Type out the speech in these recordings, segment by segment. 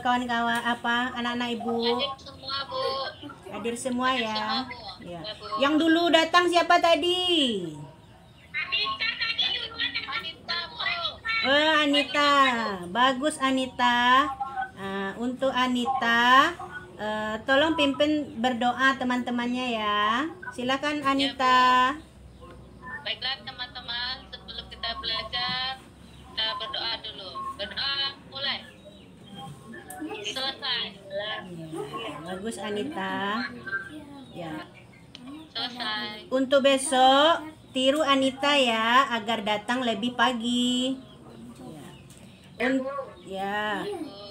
Kawan-kawan anak-anak ibu Hadir semua, Bu. hadir semua ya. Semua, Bu. Ya. Ya, Bu. Yang dulu datang siapa tadi? Anita, Bu. Anita, bagus Anita. Untuk Anita, tolong pimpin berdoa teman-temannya ya. Silakan Anita. Baiklah teman-teman, sebelum kita belajar, kita berdoa dulu. Berdoa mulai. Selesai. Ya, bagus Anita. Ya. Selesai. Untuk besok tiru Anita ya agar datang lebih pagi. Ya.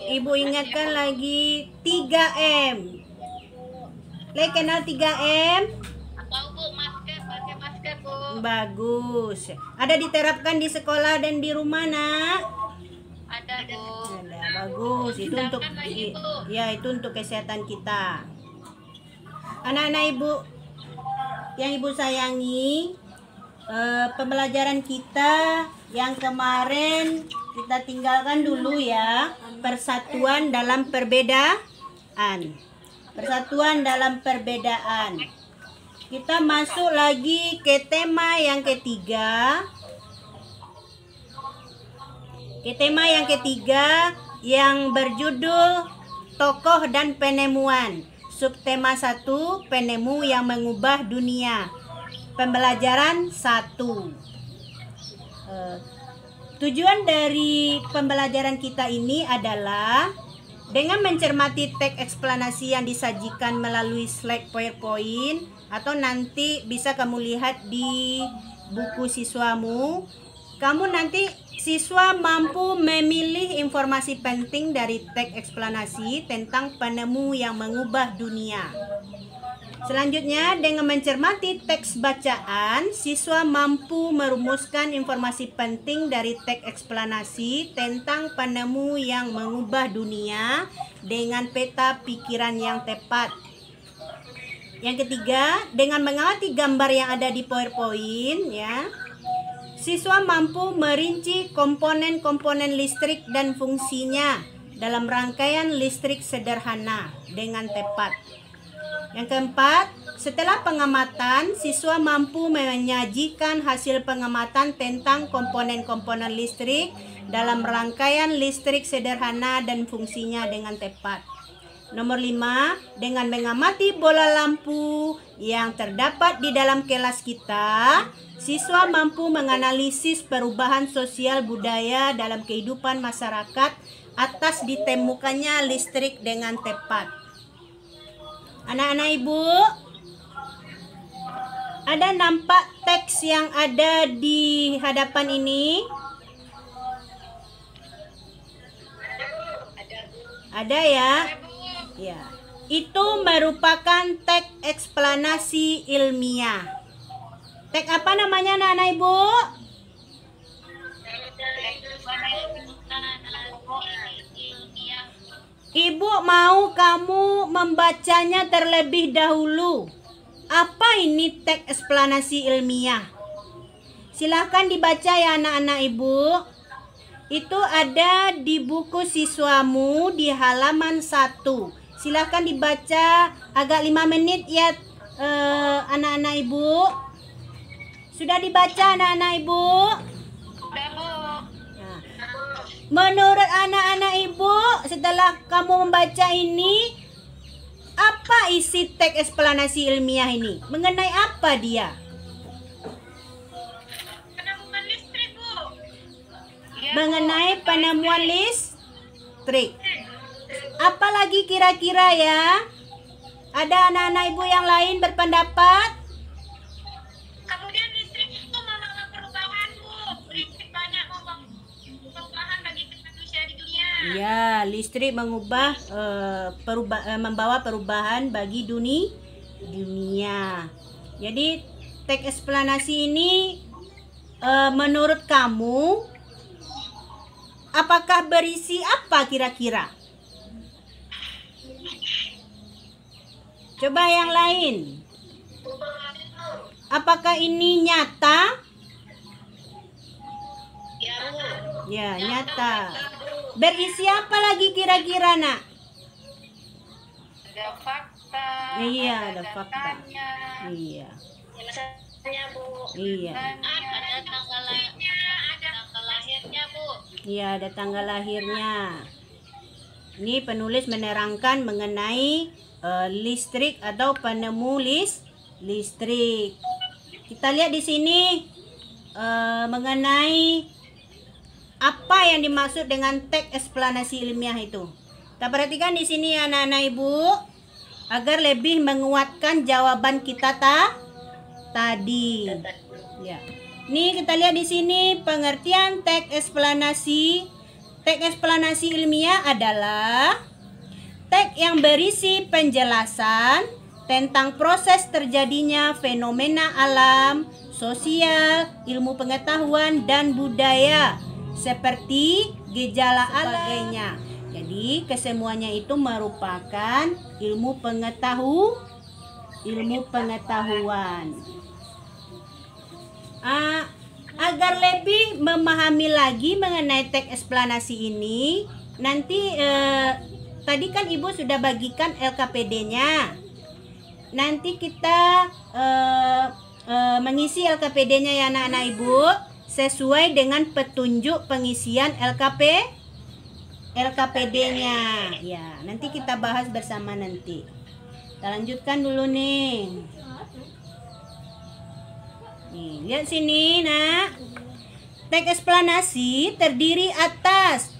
Ibu ingatkan lagi 3M. Le kenal 3M? Tahu, Bu, masker, pakai masker, Bu. Bagus. Ada diterapkan di sekolah dan di rumah, Nak? Ada, Bu. Ada. Bagus. Itu untuk Tindakan lagi, Bu. ya, itu untuk kesehatan kita. Anak-anak Ibu yang Ibu sayangi, pembelajaran kita yang kemarin kita tinggalkan dulu ya. Persatuan dalam perbedaan. Persatuan dalam perbedaan. Kita masuk lagi ke tema yang ketiga. Ke tema yang ketiga yang berjudul Tokoh dan Penemuan. Subtema 1, penemu yang mengubah dunia. Pembelajaran 1. Tujuan dari pembelajaran kita ini adalah dengan mencermati teks eksplanasi yang disajikan melalui slide PowerPoint atau nanti bisa kamu lihat di buku siswamu, kamu nanti siswa mampu memilih informasi penting dari teks eksplanasi tentang penemu yang mengubah dunia. Selanjutnya, dengan mencermati teks bacaan, siswa mampu merumuskan informasi penting dari teks eksplanasi tentang penemu yang mengubah dunia dengan peta pikiran yang tepat. Yang ketiga, dengan mengamati gambar yang ada di PowerPoint, ya, siswa mampu merinci komponen-komponen listrik dan fungsinya dalam rangkaian listrik sederhana dengan tepat. Yang keempat, setelah pengamatan, siswa mampu menyajikan hasil pengamatan tentang komponen-komponen listrik dalam rangkaian listrik sederhana dan fungsinya dengan tepat. Nomor 5, dengan mengamati bola lampu yang terdapat di dalam kelas kita, siswa mampu menganalisis perubahan sosial budaya dalam kehidupan masyarakat atas ditemukannya listrik dengan tepat. Anak-anak Ibu, ada nampak teks yang ada di hadapan ini? Ada ya? Ya. Itu merupakan teks eksplanasi ilmiah. Teks apa namanya anak-anak Ibu? Ibu mau kamu membacanya terlebih dahulu. Apa ini teks eksplanasi ilmiah? Silahkan dibaca ya anak-anak Ibu. Itu ada di buku siswamu di halaman 1. Silahkan dibaca agak 5 menit ya anak-anak Ibu. Sudah dibaca anak-anak Ibu? Menurut anak-anak Ibu, setelah kamu membaca ini, apa isi teks eksplanasi ilmiah ini? Mengenai apa dia? Penemuan listrik, Bu. Mengenai penemuan listrik. Apa lagi kira-kira ya? Ada anak-anak Ibu yang lain berpendapat? Kemudian listrik itu membawa perubahan, Bu. Listrik banyak membawa perubahan bagi manusia di dunia. Ya, listrik mengubah membawa perubahan bagi dunia. Jadi teks eksplanasi ini menurut kamu apakah berisi apa kira-kira? Coba yang lain. Apakah ini nyata? Ya, Bu. Ya, nyata. Berisi apa lagi kira-kira, Nak? Ada fakta. Iya, ada fakta. datanya, Iya. Misalnya, Bu. Iya. Ada tanggal lahirnya, Bu. Iya, ada tanggal lahirnya. Ini penulis menerangkan mengenai listrik atau penemu listrik. Kita lihat di sini mengenai apa yang dimaksud dengan teks eksplanasi ilmiah itu. Kita perhatikan di sini anak-anak Ibu, agar lebih menguatkan jawaban kita tadi. Ya. Nih kita lihat di sini pengertian teks eksplanasi. Teks eksplanasi ilmiah adalah teks yang berisi penjelasan tentang proses terjadinya fenomena alam, sosial, ilmu pengetahuan dan budaya seperti gejala alam sebagainya. Jadi kesemuanya itu merupakan ilmu pengetahuan. Agar lebih memahami lagi mengenai teks eksplanasi ini, nanti tadi kan Ibu sudah bagikan LKPD-nya. Nanti kita mengisi LKPD-nya ya anak-anak Ibu, sesuai dengan petunjuk pengisian LKPD-nya. Ya, nanti kita bahas bersama nanti. Kita lanjutkan dulu nih. Nih, lihat sini, Nak. Teks eksplanasi terdiri atas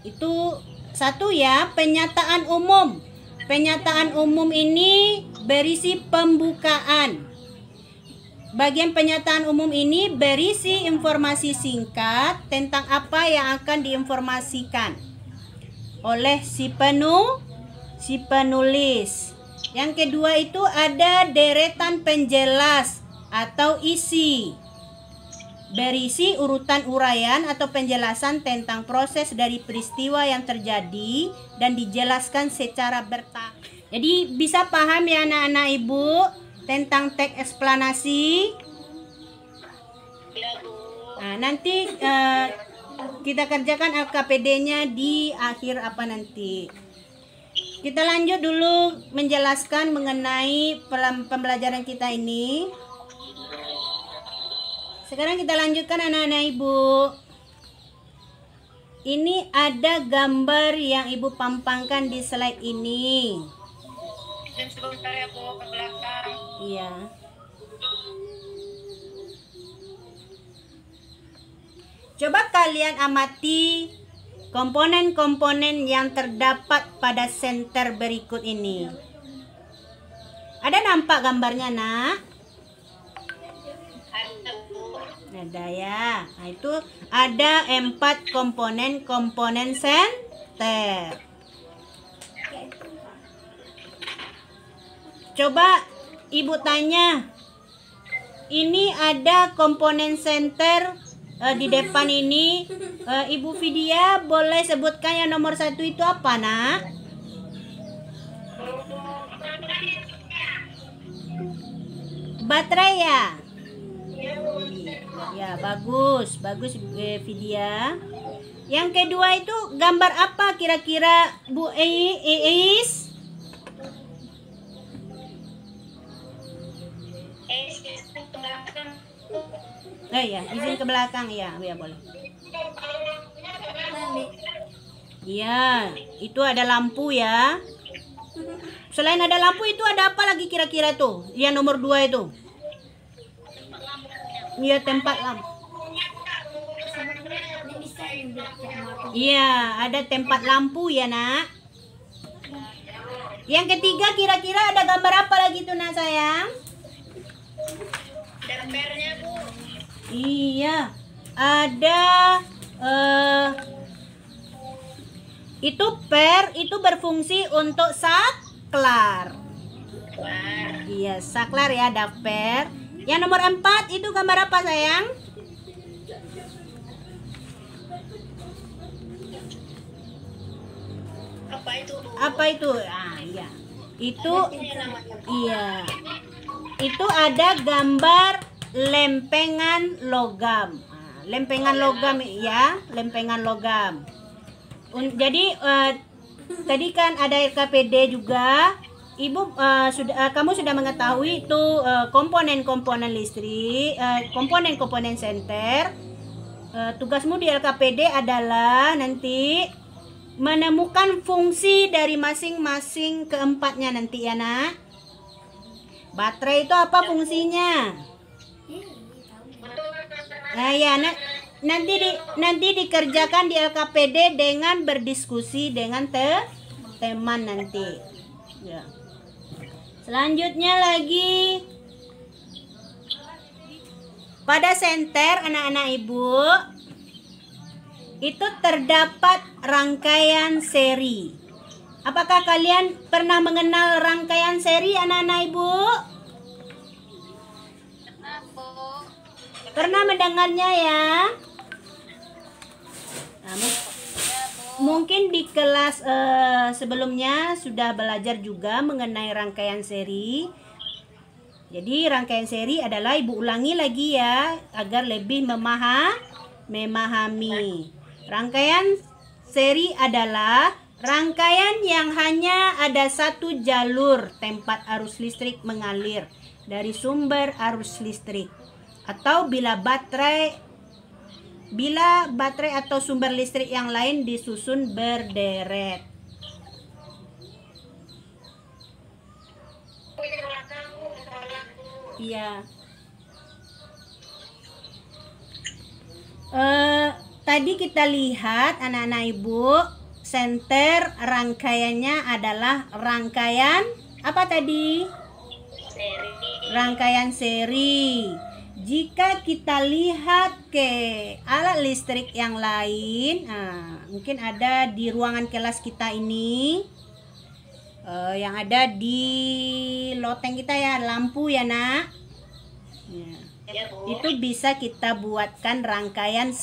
itu satu ya, penyataan umum. Penyataan umum ini berisi pembukaan. Bagian penyataan umum ini berisi informasi singkat tentang apa yang akan diinformasikan oleh si penulis. Yang kedua itu ada deretan penjelas atau isi, berisi urutan uraian atau penjelasan tentang proses dari peristiwa yang terjadi dan dijelaskan secara bertahap. Jadi bisa paham ya anak-anak Ibu tentang teks eksplanasi. Nah, nanti kita kerjakan LKPD-nya di akhir apa nanti. Kita lanjut dulu menjelaskan mengenai pembelajaran kita ini. Sekarang kita lanjutkan anak-anak Ibu. Ini ada gambar yang Ibu pampangkan di slide ini. Dan sebentar ya Bu, ke belakang. Iya. Coba kalian amati komponen-komponen yang terdapat pada senter berikut ini. Ada nampak gambarnya, Nak? Ada Bu. Ada ya. Nah, itu ada 4 komponen senter. Coba Ibu tanya, ini ada komponen senter di depan ini. Ibu Vidya boleh sebutkan yang nomor 1 itu apa, Nak? Baterai ya? Ya, bagus Vidya. Yang kedua itu gambar apa kira-kira Bu Eis? Ya, izin ke belakang ya, boleh. Iya, itu ada lampu ya. Selain ada lampu itu ada apa lagi kira-kira tuh? Yang nomor 2 itu. Iya, tempat lampu. Iya, ada tempat lampu ya, Nak. Yang ketiga kira-kira ada gambar apa lagi tuh, Nak sayang? Dampernya Bu. Iya, ada itu itu berfungsi untuk saklar. Iya, saklar ya, damper. Yang nomor 4 itu gambar apa sayang? Apa itu? Ah, iya. Itu ada gambar lempengan logam. Lempengan logam ya, lempengan logam. Jadi tadi kan ada LKPD juga. Ibu kamu sudah mengetahui itu komponen-komponen listrik, komponen-komponen senter. Tugasmu di LKPD adalah nanti menemukan fungsi dari masing-masing keempatnya nanti ya nak. Baterai itu apa fungsinya? Nah ya nanti dikerjakan di LKPD dengan berdiskusi dengan teman nanti. Ya. Selanjutnya lagi pada senter anak-anak ibu itu terdapat rangkaian seri. Apakah kalian pernah mengenal rangkaian seri anak-anak ibu? Pernah mendengarnya ya? Nah, mungkin di kelas sebelumnya sudah belajar juga mengenai rangkaian seri. Jadi rangkaian seri adalah ibu ulangi lagi ya agar lebih memahami. Rangkaian seri adalah rangkaian yang hanya ada satu jalur tempat arus listrik mengalir dari sumber arus listrik, atau bila baterai atau sumber listrik yang lain disusun berderet. Iya. Tadi kita lihat anak-anak ibu, senter rangkaiannya adalah rangkaian apa tadi? Rangkaian seri. Jika kita lihat ke alat listrik yang lain, mungkin ada di ruangan kelas kita ini, yang ada di loteng kita ya, lampu ya nak. Ya. Itu bisa kita buatkan rangkaian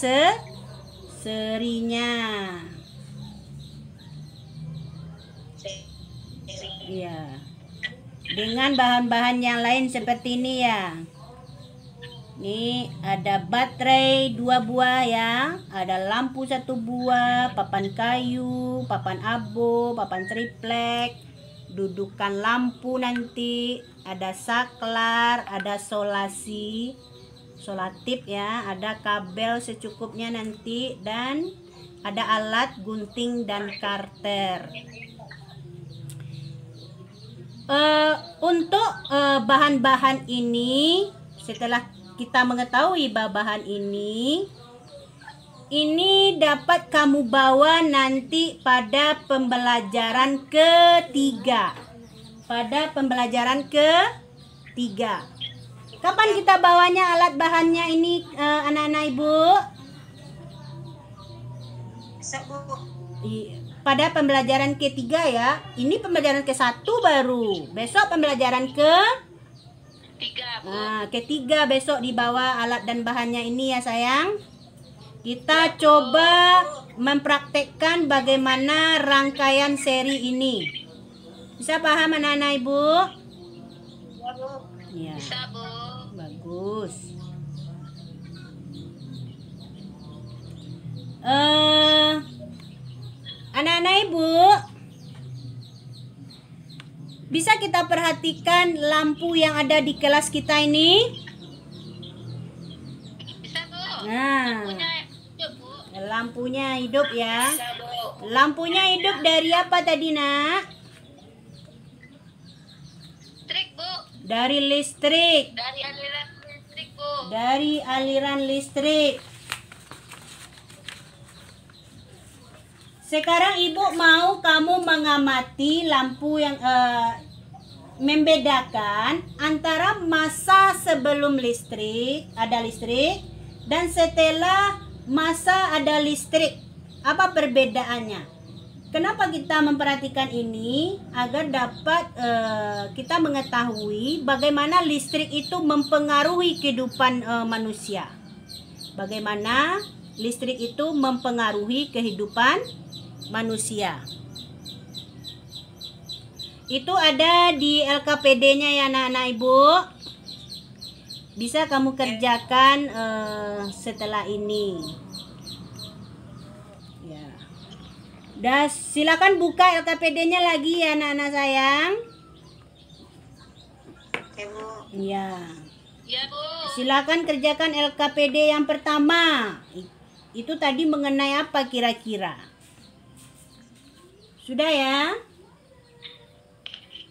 serinya. Ya. Dengan bahan-bahan yang lain seperti ini ya. Ini ada baterai 2 buah ya, ada lampu 1 buah, papan kayu, papan abo, papan triplek, dudukan lampu nanti, ada saklar, ada solatif ya, ada kabel secukupnya nanti, dan ada alat gunting dan karter. Untuk bahan-bahan ini, setelah kita mengetahui bahan ini dapat kamu bawa nanti pada pembelajaran ketiga. Kapan kita bawanya alat bahannya ini anak-anak ibu? Pada pembelajaran ketiga ya. Ini pembelajaran ke-1 baru. Besok pembelajaran ketiga besok dibawa alat dan bahannya ini ya sayang. Kita coba mempraktekkan bagaimana rangkaian seri ini. Bisa paham anak-anak ibu? Ya. Bisa bu. Bagus. Anak-anak ibu, bisa kita perhatikan lampu yang ada di kelas kita ini? Bisa bu. Nah, Hidup bu. lampunya hidup ya. Bisa bu. Lampunya hidup dari apa tadi nak? Listrik bu. Dari listrik. Dari aliran listrik bu. Dari aliran listrik. Sekarang ibu mau kamu mengamati lampu yang membedakan antara masa sebelum ada listrik dan setelah masa ada listrik. Apa perbedaannya? Kenapa kita memperhatikan ini? Agar dapat kita mengetahui bagaimana listrik itu mempengaruhi kehidupan manusia. Bagaimana listrik itu mempengaruhi kehidupan manusia. Itu ada di LKPD-nya ya anak-anak ibu. Bisa kamu kerjakan setelah ini. Ya. Udah, silakan buka LKPD-nya lagi ya anak-anak sayang. Oke, Bu. Iya. Iya, Bu. Silakan kerjakan LKPD yang pertama. Itu tadi mengenai apa kira-kira? Sudah ya?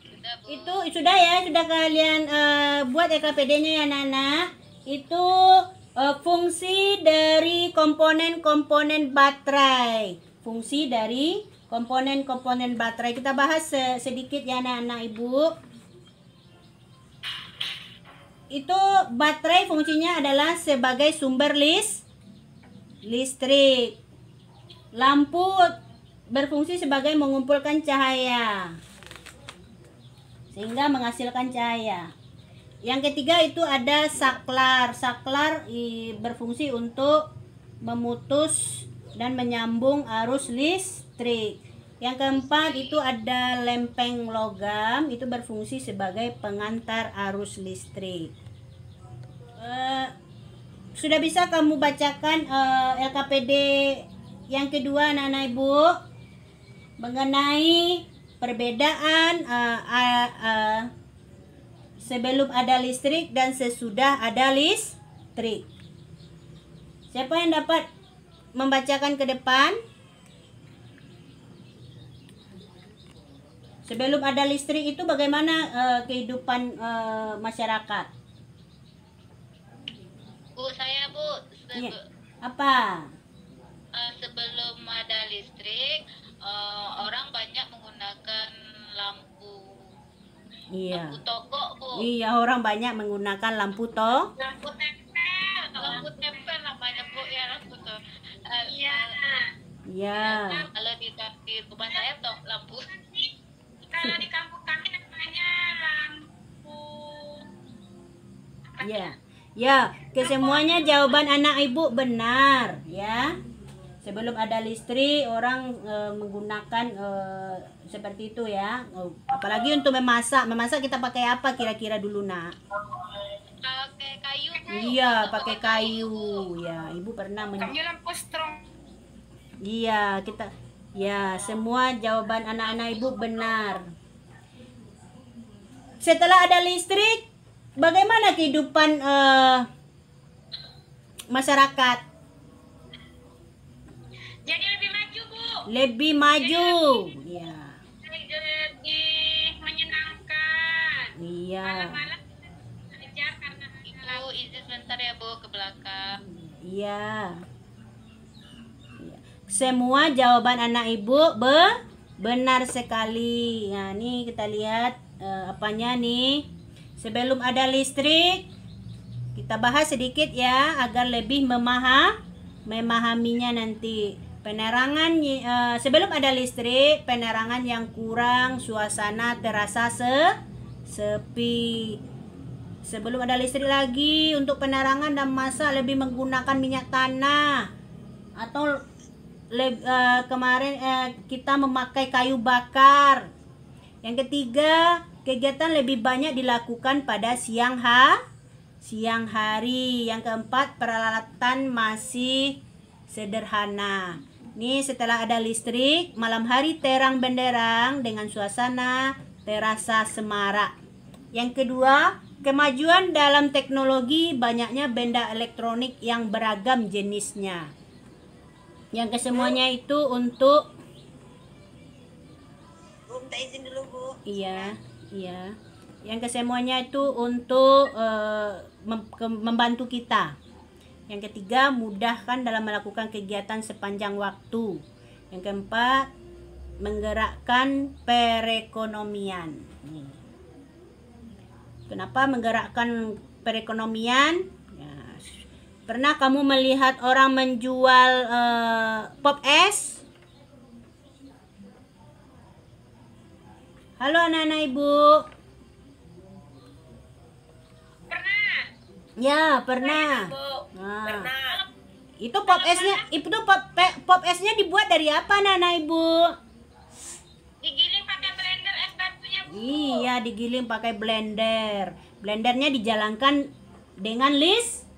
Sudah, Bu. Itu sudah ya, sudah kalian buat LKPD-nya ya anak-anak. Itu fungsi dari komponen-komponen baterai. Fungsi dari komponen-komponen baterai. Kita bahas sedikit ya anak-anak Ibu. Itu baterai fungsinya adalah sebagai sumber listrik. Lampu berfungsi sebagai mengumpulkan cahaya sehingga menghasilkan cahaya. Yang ketiga itu ada saklar. Saklar berfungsi untuk memutus dan menyambung arus listrik. Yang keempat itu ada lempeng logam, itu berfungsi sebagai pengantar arus listrik. Sudah bisa kamu bacakan LKPD yang kedua anak-anak Ibu mengenai perbedaan sebelum ada listrik dan sesudah ada listrik. Siapa yang dapat membacakan ke depan? Sebelum ada listrik itu bagaimana kehidupan masyarakat? Bu, saya, Bu. Iya. Apa? Sebelum ada listrik, orang banyak menggunakan lampu Iya. toko, Bu. Iya, orang banyak menggunakan lampu toh. Lampu tempel namanya, Bu, ya, lampu toh. Iya. Iya. Kalau di rumah saya toh lampu. Kalau di kampung kami namanya lampu. Iya. Ya, kesemuanya jawaban anak Ibu benar, ya. Sebelum ada listrik, orang menggunakan seperti itu ya. Apalagi untuk memasak. Memasak kita pakai apa kira-kira dulu, Nak? Pakai kayu, Bu. Iya, pakai kayu. Ya, Ibu pernah Kami lampu strong. Iya, ya, semua jawaban anak-anak Ibu benar. Setelah ada listrik, bagaimana kehidupan masyarakat? Jadi lebih maju, Bu. Lebih maju. Ya. Lebih menyenangkan. Iya. Malam-malam belajar karena Ibu izin sebentar ya, Bu, ke belakang. Iya. Iya. Semua jawaban anak Ibu benar sekali. Nah, nih kita lihat apanya nih. Sebelum ada listrik, kita bahas sedikit ya agar lebih memahaminya nanti. Penerangan sebelum ada listrik, penerangan yang kurang, suasana terasa sepi. Sebelum ada listrik lagi, untuk penerangan dan masak lebih menggunakan minyak tanah atau kemarin kita memakai kayu bakar. Yang ketiga, kegiatan lebih banyak dilakukan pada siang hari. Yang keempat, peralatan masih sederhana. Nih, setelah ada listrik, malam hari terang benderang dengan suasana terasa semarak. Yang kedua, kemajuan dalam teknologi, banyaknya benda elektronik yang beragam jenisnya. Yang kesemuanya itu untuk Bu, minta izin dulu, Bu. Iya. Yang kesemuanya itu untuk membantu kita. Yang ketiga, mudahkan dalam melakukan kegiatan sepanjang waktu. Yang keempat, menggerakkan perekonomian. Kenapa menggerakkan perekonomian? Ya, pernah kamu melihat orang menjual pop es? Halo anak-anak Ibu. Pernah. Ya, pernah. Bu. Nah, Pernah. itu pop esnya dibuat dari apa anak-anak Ibu? Digiling pakai blender es batunya, Bu. Iya, digiling pakai blender. Blendernya dijalankan dengan Listrik.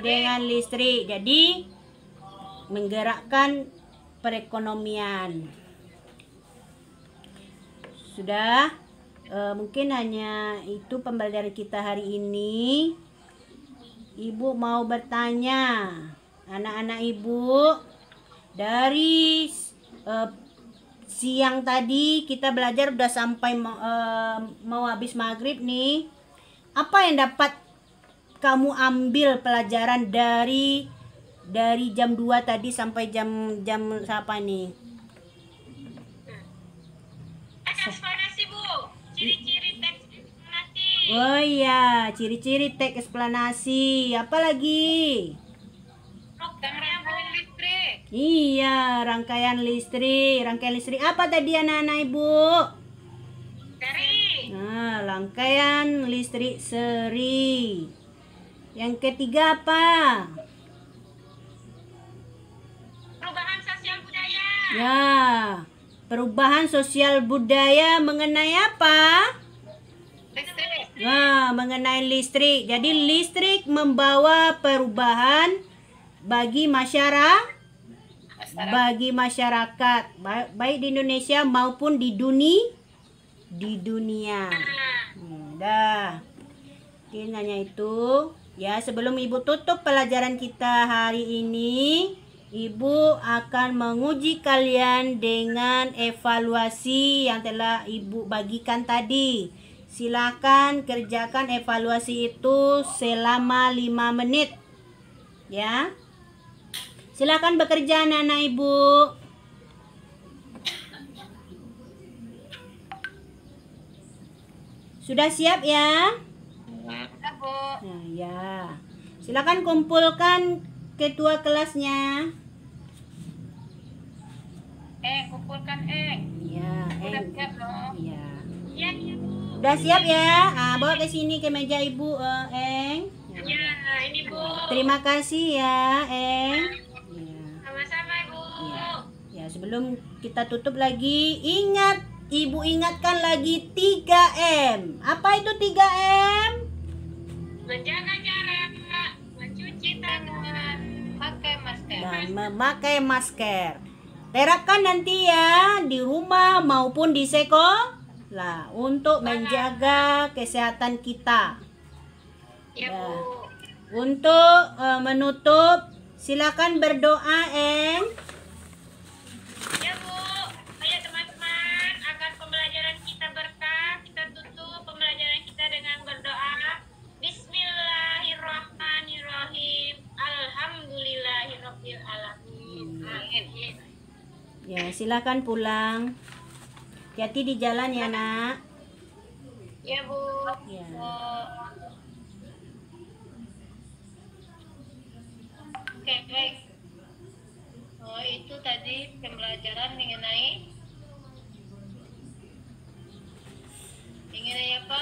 dengan listrik. Jadi menggerakkan perekonomian. Sudah, mungkin hanya itu pembelajaran kita hari ini. Ibu mau bertanya, anak-anak ibu, dari siang tadi kita belajar udah sampai mau habis maghrib nih. Apa yang dapat kamu ambil pelajaran dari jam 2 tadi sampai jam apa nih? Eksplanasi Bu, ciri-ciri teks eksplanasi. Oh iya, ciri-ciri teks eksplanasi. Apa lagi? Rangkaian listrik. Iya, rangkaian listrik. Rangkaian listrik apa tadi anak-anak ibu? Dari Nah, rangkaian listrik seri. Yang ketiga apa? perubahan sosial budaya. Ya, perubahan sosial budaya mengenai apa? Listrik. Nah, mengenai listrik. Jadi listrik membawa perubahan bagi masyarakat, baik di Indonesia maupun di dunia. Dah. Mungkin hanya itu. Ya, sebelum Ibu tutup pelajaran kita hari ini, Ibu akan menguji kalian dengan evaluasi yang telah Ibu bagikan tadi. Silakan kerjakan evaluasi itu selama 5 menit. Ya. Silakan bekerja anak-anak Ibu. Sudah siap ya? Sudah Bu. Nah, ya. Silakan kumpulkan ketua kelasnya. Kumpulkan Ya, Udah siap dong. Ya. Iya Bu. Udah siap ya? Ah, bawa ke sini ke meja Ibu, Eng. Ya, ini Bu. Terima kasih ya, Eng. Ya. Sama-sama Bu. Ya, sebelum kita tutup lagi, Ibu ingatkan lagi 3M. Apa itu 3M? Menjaga jarak, mencuci tangan, pakai masker. Dan memakai masker. Terapkan nanti ya di rumah maupun di sekolah untuk menjaga kesehatan kita. Ya Bu. Untuk menutup, silakan berdoa, Eng. Ya Bu. Ayo teman-teman, agar pembelajaran kita berkah, kita tutup pembelajaran kita dengan berdoa. Bismillahirrahmanirrahim. Alhamdulillahirabbil alamin. Amin. Ya, silakan pulang. Hati-hati di jalan ya, Nak. Ya Bu. Ya. Oke, baik. Oh, itu tadi pembelajaran mengenai apa?